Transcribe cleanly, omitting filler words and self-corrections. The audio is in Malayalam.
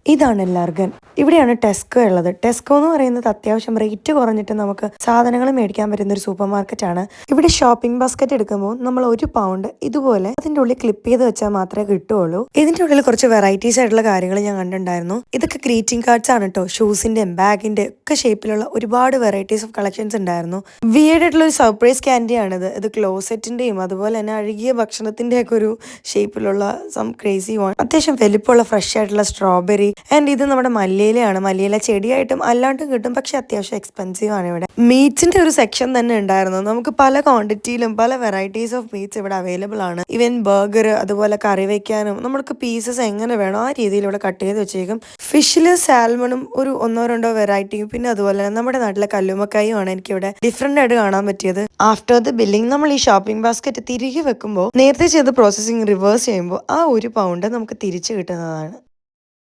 ഇതാണ് ലാർഗൻ. ഇവിടെയാണ് ടെസ്കോ ഉള്ളത്. ടെസ്കോ എന്ന് പറയുന്നത് അത്യാവശ്യം റേറ്റ് കുറഞ്ഞിട്ട് നമുക്ക് സാധനങ്ങൾ മേടിക്കാൻ പറ്റുന്ന ഒരു സൂപ്പർ മാർക്കറ്റ് ആണ്. ഇവിടെ ഷോപ്പിംഗ് ബാസ്ക്കറ്റ് എടുക്കുമ്പോൾ നമ്മൾ £1 ഇതുപോലെ അതിന്റെ ഉള്ളിൽ ക്ലിപ്പ് ചെയ്ത് വെച്ചാൽ മാത്രമേ കിട്ടുള്ളൂ. ഇതിന്റെ ഉള്ളിൽ കുറച്ച് വെറൈറ്റീസ് ആയിട്ടുള്ള കാര്യങ്ങൾ ഞാൻ കണ്ടിട്ടുണ്ടായിരുന്നു. ഇതൊക്കെ ഗ്രീറ്റിംഗ് കാർഡ്സ് ആണ് കേട്ടോ. ഷൂസിന്റെയും ബാഗിന്റെ ഒക്കെ ഷേപ്പിലുള്ള ഒരുപാട് വെറൈറ്റീസ് ഓഫ് കളക്ഷൻസ് ഉണ്ടായിരുന്നു. വിയേർഡ് ആയിട്ടുള്ള ഒരു സർപ്രൈസ് ക്യാൻഡി ആണിത്. ഇത് ക്ലോസറ്റിന്റെയും അതുപോലെ തന്നെ അഴുകിയ ഭക്ഷണത്തിന്റെ ഒക്കെ ഒരു ഷേപ്പിലുള്ള സം ക്രേസി വൺ. അത്യാവശ്യം വലിപ്പമുള്ള ഫ്രഷ് ആയിട്ടുള്ള സ്ട്രോബെറി. ആൻഡ് ഇത് നമ്മുടെ മല്ലിയിലയാണ്. മല്ലിയില ചെടിയായിട്ടും അല്ലാണ്ടും കിട്ടും, പക്ഷെ അത്യാവശ്യം എക്സ്പെൻസീവ് ആണ്. ഇവിടെ മീറ്റ്സിന്റെ ഒരു സെക്ഷൻ തന്നെ ഉണ്ടായിരുന്നു. നമുക്ക് പല ക്വാണ്ടിറ്റിയിലും പല വെറൈറ്റീസ് ഓഫ് മീറ്റ്സ് ഇവിടെ അവൈലബിൾ ആണ്. ഈവൻ ബർഗർ അതുപോലെ കറി വെക്കാനും നമുക്ക് പീസസ് എങ്ങനെ വേണോ ആ രീതിയിൽ ഇവിടെ കട്ട് ചെയ്ത് വെച്ചേക്കും. ഫിഷില് സാൽമണും ഒരു 1-2 വെറൈറ്റിയും പിന്നെ അതുപോലെ നമ്മുടെ നാട്ടിലെ കല്ലുമ്മക്കായും ആണ് എനിക്കിവിടെ ഡിഫറെന്റ് ആയിട്ട് കാണാൻ പറ്റിയത്. ആഫ്റ്റർ ദ ബില്ലിംഗ് നമ്മൾ ഈ ഷോപ്പിംഗ് ബാസ്ക്കറ്റ് തിരികെ വെക്കുമ്പോൾ നേരത്തെ ചെയ്ത പ്രോസസ്സിംഗ് റിവേഴ്സ് ചെയ്യുമ്പോൾ ആ £1 നമുക്ക് തിരിച്ചു കിട്ടുന്നതാണ്.